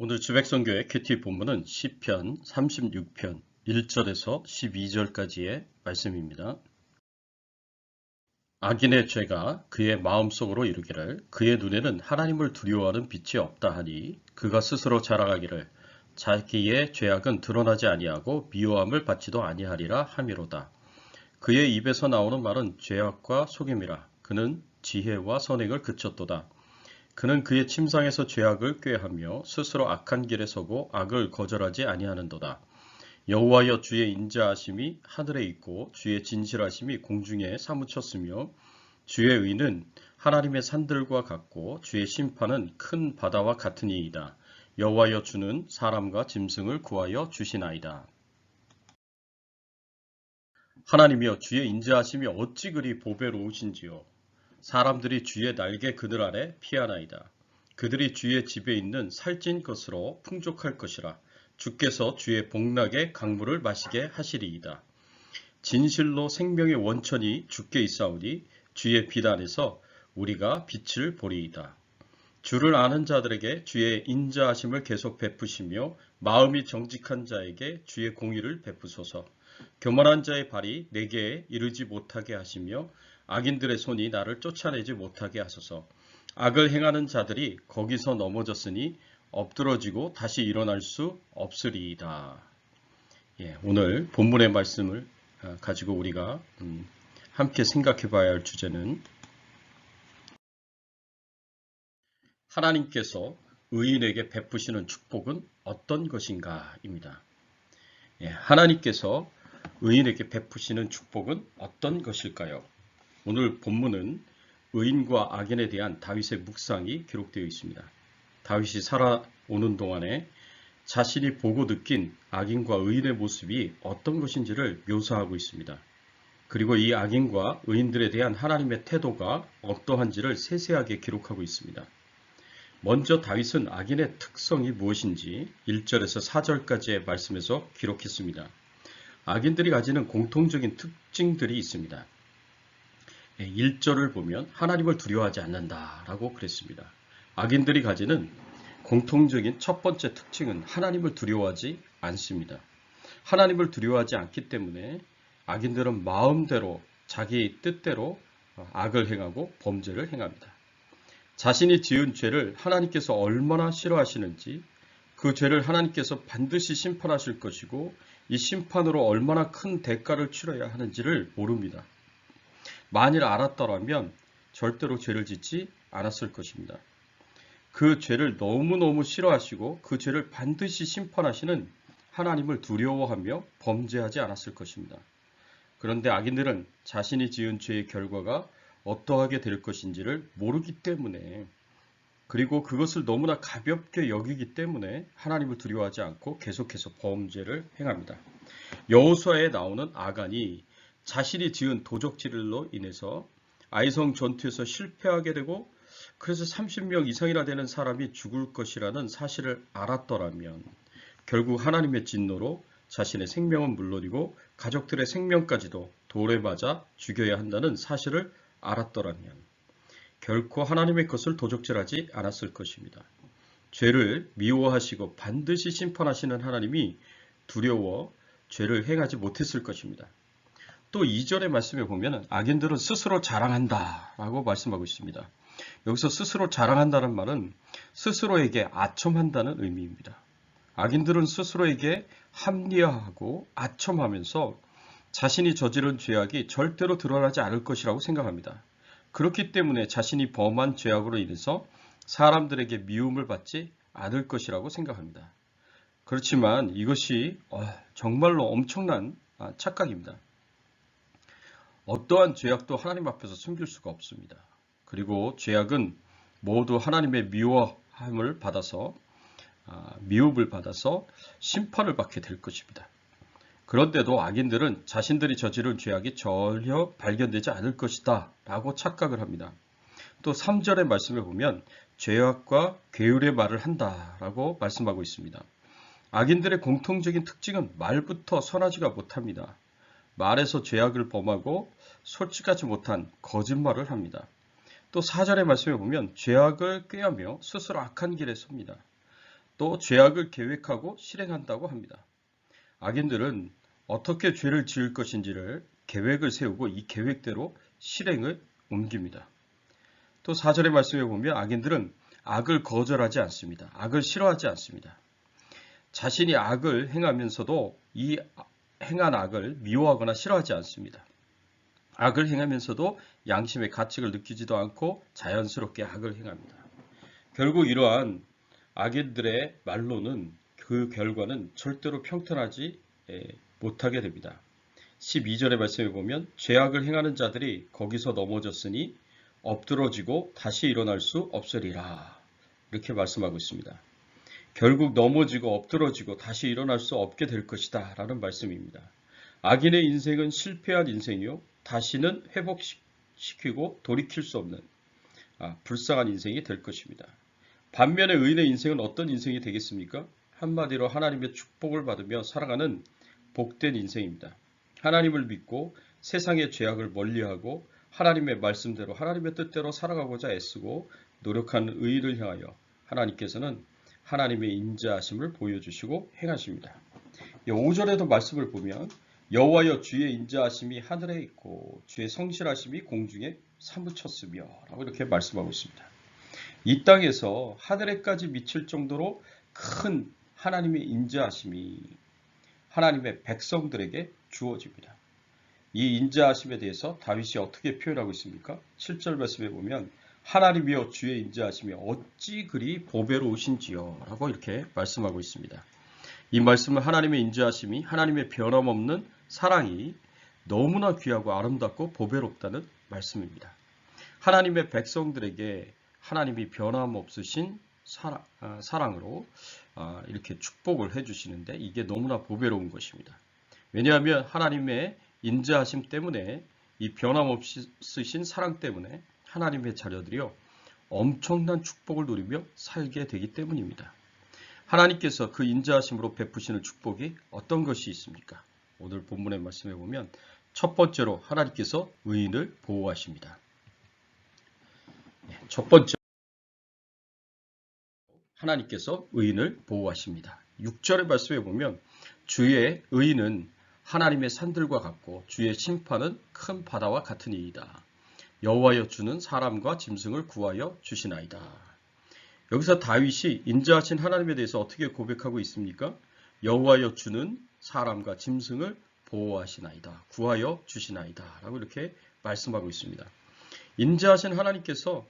오늘 주백성교의 큐티 본문은 시편 36편 1절에서 12절까지의 말씀입니다. 악인의 죄가 그의 마음속으로 이르기를 그의 눈에는 하나님을 두려워하는 빛이 없다 하니 그가 스스로 자랑하기를 자기의 죄악은 드러나지 아니하고 미워함을 받지도 아니하리라 하미로다. 그의 입에서 나오는 말은 죄악과 속임이라. 그는 지혜와 선행을 그쳤도다. 그는 그의 침상에서 죄악을 꾀하며 스스로 악한 길에 서고 악을 거절하지 아니하는도다. 여호와여, 주의 인자하심이 하늘에 있고 주의 진실하심이 공중에 사무쳤으며 주의 의는 하나님의 산들과 같고 주의 심판은 큰 바다와 같으니이다. 여호와여, 주는 사람과 짐승을 구하여 주시나이다. 하나님이여, 주의 인자하심이 어찌 그리 보배로우신지요. 사람들이 주의 날개 그늘 아래 피하나이다. 그들이 주의 집에 있는 살찐 것으로 풍족할 것이라. 주께서 주의 복락의 강물을 마시게 하시리이다. 진실로 생명의 원천이 주께 있사오니 주의 빛 안에서 우리가 빛을 보리이다. 주를 아는 자들에게 주의 인자하심을 계속 베푸시며 마음이 정직한 자에게 주의 공의를 베푸소서. 교만한 자의 발이 내게 이르지 못하게 하시며 악인들의 손이 나를 쫓아내지 못하게 하소서. 악을 행하는 자들이 거기서 넘어졌으니 엎드러지고 다시 일어날 수 없으리이다. 오늘 본문의 말씀을 가지고 우리가 함께 생각해 봐야 할 주제는 하나님께서 의인에게 베푸시는 축복은 어떤 것인가입니다. 하나님께서 의인에게 베푸시는 축복은 어떤 것일까요? 오늘 본문은 의인과 악인에 대한 다윗의 묵상이 기록되어 있습니다. 다윗이 살아오는 동안에 자신이 보고 느낀 악인과 의인의 모습이 어떤 것인지를 묘사하고 있습니다. 그리고 이 악인과 의인들에 대한 하나님의 태도가 어떠한지를 세세하게 기록하고 있습니다. 먼저 다윗은 악인의 특성이 무엇인지 1절에서 4절까지의 말씀에서 기록했습니다. 악인들이 가지는 공통적인 특징들이 있습니다. 1절을 보면 하나님을 두려워하지 않는다라고 그랬습니다. 악인들이 가지는 공통적인 첫 번째 특징은 하나님을 두려워하지 않습니다. 하나님을 두려워하지 않기 때문에 악인들은 마음대로 자기 뜻대로 악을 행하고 범죄를 행합니다. 자신이 지은 죄를 하나님께서 얼마나 싫어하시는지, 그 죄를 하나님께서 반드시 심판하실 것이고 이 심판으로 얼마나 큰 대가를 치러야 하는지를 모릅니다. 만일 알았더라면 절대로 죄를 짓지 않았을 것입니다. 그 죄를 너무너무 싫어하시고 그 죄를 반드시 심판하시는 하나님을 두려워하며 범죄하지 않았을 것입니다. 그런데 악인들은 자신이 지은 죄의 결과가 어떠하게 될 것인지를 모르기 때문에, 그리고 그것을 너무나 가볍게 여기기 때문에 하나님을 두려워하지 않고 계속해서 범죄를 행합니다. 여호수아에 나오는 아간이 자신이 지은 도적질로 인해서 아이성 전투에서 실패하게 되고 그래서 30명 이상이나 되는 사람이 죽을 것이라는 사실을 알았더라면 결국 하나님의 진노로 자신의 생명은 물론이고 가족들의 생명까지도 돌에 맞아 죽여야 한다는 사실을 알았더라면 결코 하나님의 것을 도적질하지 않았을 것입니다. 죄를 미워하시고 반드시 심판하시는 하나님이 두려워 죄를 행하지 못했을 것입니다. 또 2절의 말씀에 보면 악인들은 스스로 자랑한다 라고 말씀하고 있습니다. 여기서 스스로 자랑한다는 말은 스스로에게 아첨한다는 의미입니다. 악인들은 스스로에게 합리화하고 아첨하면서 자신이 저지른 죄악이 절대로 드러나지 않을 것이라고 생각합니다. 그렇기 때문에 자신이 범한 죄악으로 인해서 사람들에게 미움을 받지 않을 것이라고 생각합니다. 그렇지만 이것이 정말로 엄청난 착각입니다. 어떠한 죄악도 하나님 앞에서 숨길 수가 없습니다. 그리고 죄악은 모두 하나님의 미워함을 받아서 미움을 받아서 심판을 받게 될 것입니다. 그런데도 악인들은 자신들이 저지른 죄악이 전혀 발견되지 않을 것이다 라고 착각을 합니다. 또 3절의 말씀에 보면 죄악과 괴율의 말을 한다 라고 말씀하고 있습니다. 악인들의 공통적인 특징은 말부터 선하지가 못합니다. 말에서 죄악을 범하고 솔직하지 못한 거짓말을 합니다. 또 4절의 말씀에 보면 죄악을 꾀하며 스스로 악한 길에 섭니다. 또 죄악을 계획하고 실행한다고 합니다. 악인들은 어떻게 죄를 지을 것인지를 계획을 세우고 이 계획대로 실행을 옮깁니다. 또 4절의 말씀에 보면 악인들은 악을 거절하지 않습니다. 악을 싫어하지 않습니다. 자신이 악을 행하면서도 이 행한 악을 미워하거나 싫어하지 않습니다. 악을 행하면서도 양심의 가책을 느끼지도 않고 자연스럽게 악을 행합니다. 결국 이러한 악인들의 말로는 그 결과는 절대로 평탄하지 못하게 됩니다. 12절의 말씀에 보면 죄악을 행하는 자들이 거기서 넘어졌으니 엎드러지고 다시 일어날 수 없으리라. 이렇게 말씀하고 있습니다. 결국 넘어지고 엎드러지고 다시 일어날 수 없게 될 것이다 라는 말씀입니다. 악인의 인생은 실패한 인생이요 다시는 회복시키고 돌이킬 수 없는 불쌍한 인생이 될 것입니다. 반면에 의인의 인생은 어떤 인생이 되겠습니까? 한마디로 하나님의 축복을 받으며 살아가는 복된 인생입니다. 하나님을 믿고 세상의 죄악을 멀리하고 하나님의 말씀대로 하나님의 뜻대로 살아가고자 애쓰고 노력하는 의인을 향하여 하나님께서는 하나님의 인자하심을 보여주시고 행하십니다. 5절에도 말씀을 보면 여호와여 주의 인자하심이 하늘에 있고 주의 성실하심이 공중에 사무쳤으며 라고 이렇게 말씀하고 있습니다. 이 땅에서 하늘에까지 미칠 정도로 큰 하나님의 인자하심이 하나님의 백성들에게 주어집니다. 이 인자하심에 대해서 다윗이 어떻게 표현하고 있습니까? 7절 말씀에 보면 하나님이여 주의 인자하심이 어찌 그리 보배로우신지요 라고 이렇게 말씀하고 있습니다. 이 말씀은 하나님의 인자하심이 하나님의 변함없는 사랑이 너무나 귀하고 아름답고 보배롭다는 말씀입니다. 하나님의 백성들에게 하나님이 변함없으신 사랑으로 이렇게 축복을 해주시는데 이게 너무나 보배로운 것입니다. 왜냐하면 하나님의 인자하심 때문에 이 변함없으신 사랑 때문에 하나님의 자녀들이요 엄청난 축복을 누리며 살게 되기 때문입니다. 하나님께서 그 인자하심으로 베푸시는 축복이 어떤 것이 있습니까? 오늘 본문의 말씀에 보면 첫 번째로 하나님께서 의인을 보호하십니다. 첫 번째 하나님께서 의인을 보호하십니다. 6절의 말씀에 보면 주의 의인은 하나님의 산들과 같고 주의 심판은 큰 바다와 같으니이다. 여호와여 주는 사람과 짐승을 구하여 주시나이다. 여기서 다윗이 인자하신 하나님에 대해서 어떻게 고백하고 있습니까? 여호와여 주는 사람과 짐승을 보호하시나이다. 구하여 주시나이다. 라고 이렇게 말씀하고 있습니다. 인자하신 하나님께서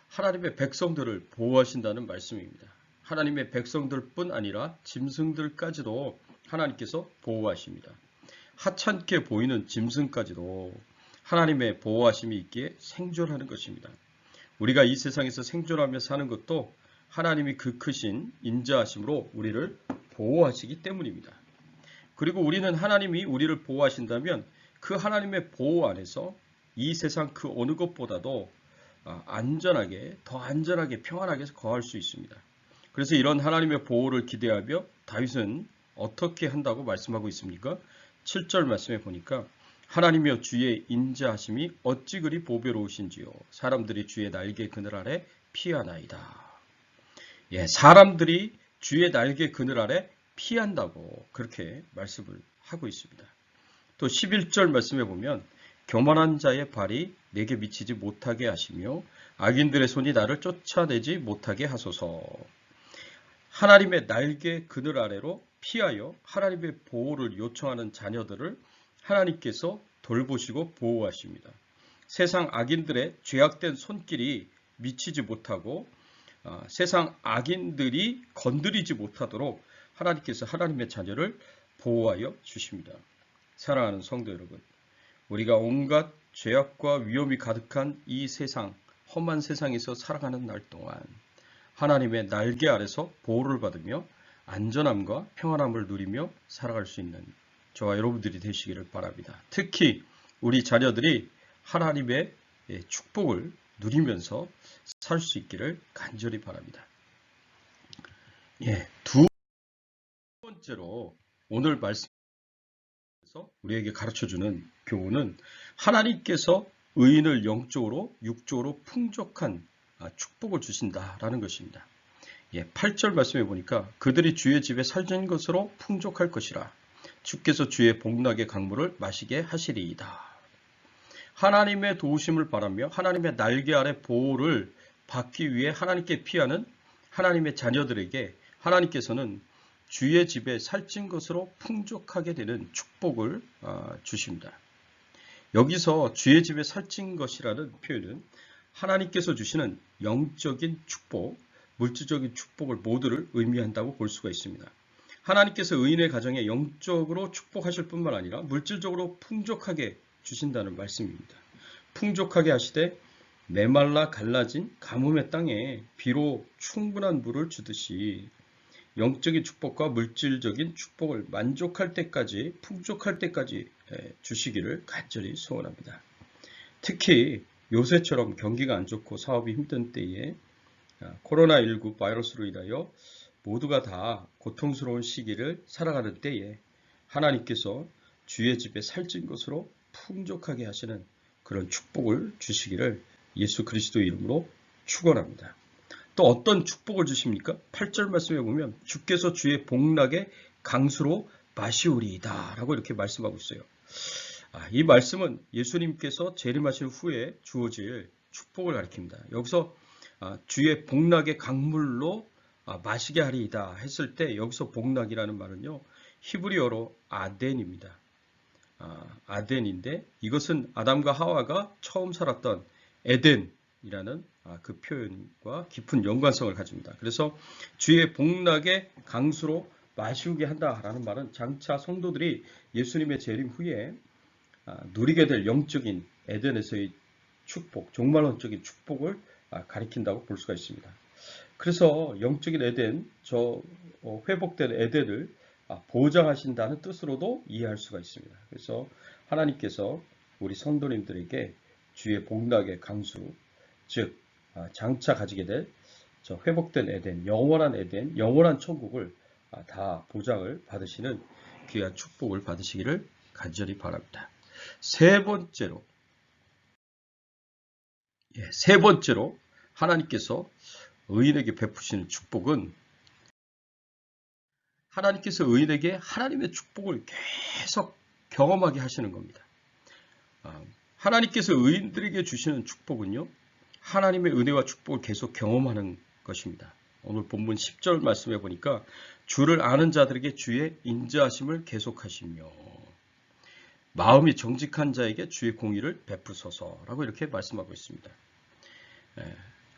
하나님의 백성들을 보호하신다는 말씀입니다. 하나님의 백성들뿐 아니라 짐승들까지도 하나님께서 보호하십니다. 하찮게 보이는 짐승까지도 하나님의 보호하심이 있기에 생존하는 것입니다. 우리가 이 세상에서 생존하며 사는 것도 하나님이 그 크신 인자하심으로 우리를 보호하시기 때문입니다. 그리고 우리는 하나님이 우리를 보호하신다면 그 하나님의 보호 안에서 이 세상 그 어느 것보다도 안전하게, 더 안전하게, 평안하게 거할 수 있습니다. 그래서 이런 하나님의 보호를 기대하며 다윗은 어떻게 한다고 말씀하고 있습니까? 7절 말씀에 보니까 하나님이여 주의 인자하심이 어찌 그리 보배로우신지요. 사람들이 주의 날개 그늘 아래 피하나이다. 사람들이 주의 날개 그늘 아래 피한다고 그렇게 말씀을 하고 있습니다. 또 11절 말씀에 보면 교만한 자의 발이 내게 미치지 못하게 하시며 악인들의 손이 나를 쫓아내지 못하게 하소서. 하나님의 날개 그늘 아래로 피하여 하나님의 보호를 요청하는 자녀들을 하나님께서 돌보시고 보호하십니다. 세상 악인들의 죄악된 손길이 미치지 못하고 세상 악인들이 건드리지 못하도록 하나님께서 하나님의 자녀를 보호하여 주십니다. 사랑하는 성도 여러분, 우리가 온갖 죄악과 위험이 가득한 이 세상, 험한 세상에서 살아가는 날 동안 하나님의 날개 아래서 보호를 받으며 안전함과 평안함을 누리며 살아갈 수 있는 저와 여러분들이 되시기를 바랍니다. 특히 우리 자녀들이 하나님의 축복을 누리면서 살 수 있기를 간절히 바랍니다. 두 번째로 오늘 말씀에서 우리에게 가르쳐주는 교훈은 하나님께서 의인을 영적으로 육적으로 풍족한 축복을 주신다라는 것입니다. 8절 말씀해 보니까 그들이 주의 집에 살진 것으로 풍족할 것이라. 주께서 주의 복락의 강물을 마시게 하시리이다. 하나님의 도우심을 바라며 하나님의 날개 아래 보호를 받기 위해 하나님께 피하는 하나님의 자녀들에게 하나님께서는 주의 집에 살찐 것으로 풍족하게 되는 축복을 주십니다. 여기서 주의 집에 살찐 것이라는 표현은 하나님께서 주시는 영적인 축복, 물질적인 축복을 모두를 의미한다고 볼 수가 있습니다. 하나님께서 의인의 가정에 영적으로 축복하실 뿐만 아니라 물질적으로 풍족하게 주신다는 말씀입니다. 풍족하게 하시되 메말라 갈라진 가뭄의 땅에 비로 충분한 물을 주듯이 영적인 축복과 물질적인 축복을 만족할 때까지 풍족할 때까지 주시기를 간절히 소원합니다. 특히 요새처럼 경기가 안 좋고 사업이 힘든 때에 코로나19 바이러스로 인하여 모두가 다 고통스러운 시기를 살아가는 때에 하나님께서 주의 집에 살찐 것으로 풍족하게 하시는 그런 축복을 주시기를 예수 그리스도 이름으로 축원합니다. 또 어떤 축복을 주십니까? 8절 말씀에 보면 주께서 주의 복락의 강수로 마시오리이다 라고 이렇게 말씀하고 있어요. 이 말씀은 예수님께서 재림하신 후에 주어질 축복을 가리킵니다. 여기서 주의 복락의 강물로 마시게 하리이다 했을 때 여기서 복락이라는 말은요, 히브리어로 아덴입니다. 아덴인데 이것은 아담과 하와가 처음 살았던 에덴이라는 그 표현과 깊은 연관성을 가집니다. 그래서 주의 복락의 강수로 마시우게 한다라는 말은 장차 성도들이 예수님의 재림 후에 누리게 될 영적인 에덴에서의 축복, 종말론적인 축복을 가리킨다고 볼 수가 있습니다. 그래서 영적인 에덴, 회복된 에덴을 보장하신다는 뜻으로도 이해할 수가 있습니다. 그래서 하나님께서 우리 성도님들에게 주의 복락의 강수, 즉 장차 가지게 될 회복된 에덴, 영원한 천국을 다 보장을 받으시는 귀한 축복을 받으시기를 간절히 바랍니다. 세 번째로 하나님께서 의인에게 베푸시는 축복은 하나님께서 의인에게 하나님의 축복을 계속 경험하게 하시는 겁니다. 하나님께서 의인들에게 주시는 축복은요, 하나님의 은혜와 축복을 계속 경험하는 것입니다. 오늘 본문 10절 말씀해 보니까 주를 아는 자들에게 주의 인자하심을 계속하시며 마음이 정직한 자에게 주의 공의를 베푸소서라고 이렇게 말씀하고 있습니다.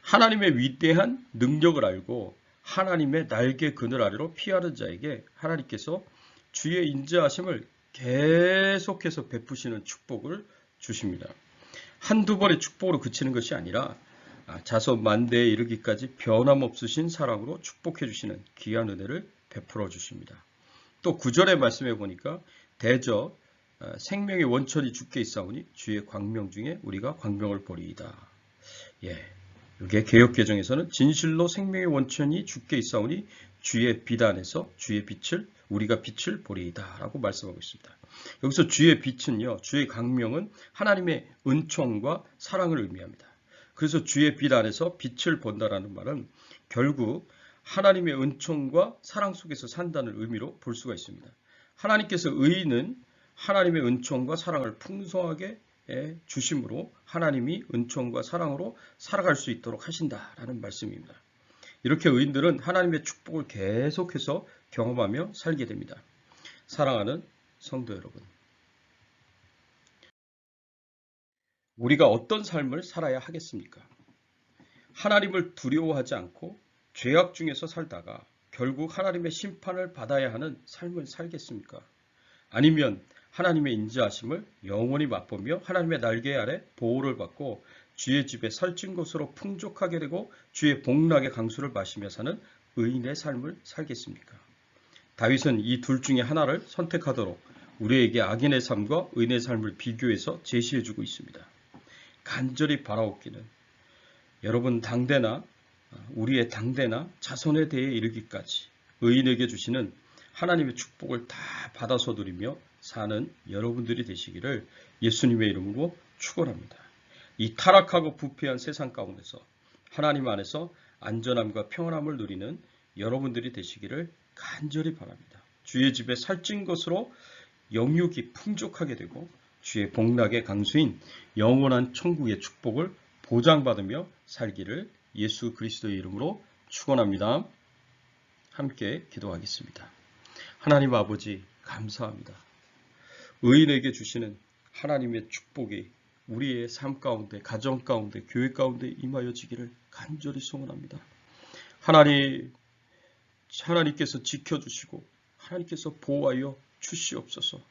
하나님의 위대한 능력을 알고 하나님의 날개 그늘 아래로 피하는 자에게 하나님께서 주의 인자하심을 계속해서 베푸시는 축복을 주십니다. 한두 번의 축복으로 그치는 것이 아니라 자손 만대에 이르기까지 변함없으신 사랑으로 축복해 주시는 귀한 은혜를 베풀어 주십니다. 또 9절의 말씀해 보니까 대저 생명의 원천이 주께 있사오니 주의 광명 중에 우리가 광명을 보리이다. 이게 개역개정에서는 진실로 생명의 원천이 주께 있사오니 주의 빛 안에서 우리가 빛을 보리이다 라고 말씀하고 있습니다. 여기서 주의 빛은요, 주의 광명은 하나님의 은총과 사랑을 의미합니다. 그래서 주의 빛 안에서 빛을 본다라는 말은 결국 하나님의 은총과 사랑 속에서 산다는 의미로 볼 수가 있습니다. 하나님께서 의인은 하나님의 은총과 사랑을 풍성하게 주심으로 하나님이 은총과 사랑으로 살아갈 수 있도록 하신다라는 말씀입니다. 이렇게 의인들은 하나님의 축복을 계속해서 경험하며 살게 됩니다. 사랑하는 성도 여러분, 우리가 어떤 삶을 살아야 하겠습니까? 하나님을 두려워하지 않고 죄악 중에서 살다가 결국 하나님의 심판을 받아야 하는 삶을 살겠습니까? 아니면 하나님의 인자하심을 영원히 맛보며 하나님의 날개 아래 보호를 받고 주의 집에 살찐 곳으로 풍족하게 되고 주의 복락의 강수를 마시며 사는 의인의 삶을 살겠습니까? 다윗은 이 둘 중에 하나를 선택하도록 우리에게 악인의 삶과 의인의 삶을 비교해서 제시해주고 있습니다. 간절히 바라옵기는 여러분 우리의 당대나 자손에 대해 이르기까지 의인에게 주시는 하나님의 축복을 다 받아서 누리며 사는 여러분들이 되시기를 예수님의 이름으로 축원합니다. 이 타락하고 부패한 세상 가운데서 하나님 안에서 안전함과 평안함을 누리는 여러분들이 되시기를 간절히 바랍니다. 주의 집에 살찐 것으로 영육이 풍족하게 되고 주의 복락의 강수인 영원한 천국의 축복을 보장받으며 살기를 예수 그리스도의 이름으로 축원합니다. 함께 기도하겠습니다. 하나님 아버지 감사합니다. 의인에게 주시는 하나님의 축복이 우리의 삶 가운데, 가정 가운데, 교회 가운데 임하여지기를 간절히 소원합니다. 하나님께서 지켜주시고 하나님께서 보호하여 주시옵소서.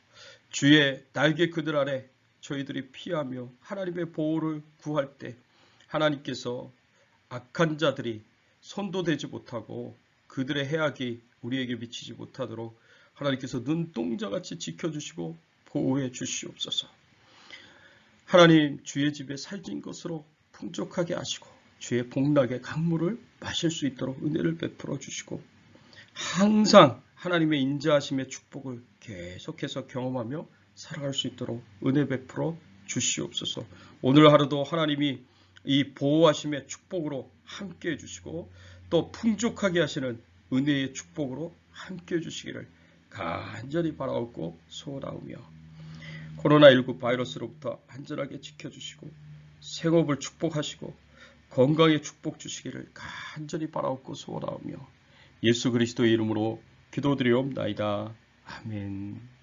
주의 날개 그늘 아래 저희들이 피하며 하나님의 보호를 구할 때 하나님께서 악한 자들이 선도되지 못하고 그들의 해악이 우리에게 미치지 못하도록 하나님께서 눈동자같이 지켜주시고 보호해 주시옵소서. 하나님 주의 집에 살찐 것으로 풍족하게 하시고 주의 복락의 강물을 마실 수 있도록 은혜를 베풀어 주시고 항상 하나님의 인자하심의 축복을 계속해서 경험하며 살아갈 수 있도록 은혜 베풀어 주시옵소서. 오늘 하루도 하나님이 이 보호하심의 축복으로 함께해 주시고 또 풍족하게 하시는 은혜의 축복으로 함께해 주시기를 간절히 바라옵고 소원하오며 코로나19 바이러스로부터 안전하게 지켜주시고 생업을 축복하시고 건강에 축복 주시기를 간절히 바라옵고 소원하오며 예수 그리스도의 이름으로 기도드리옵나이다. 아멘.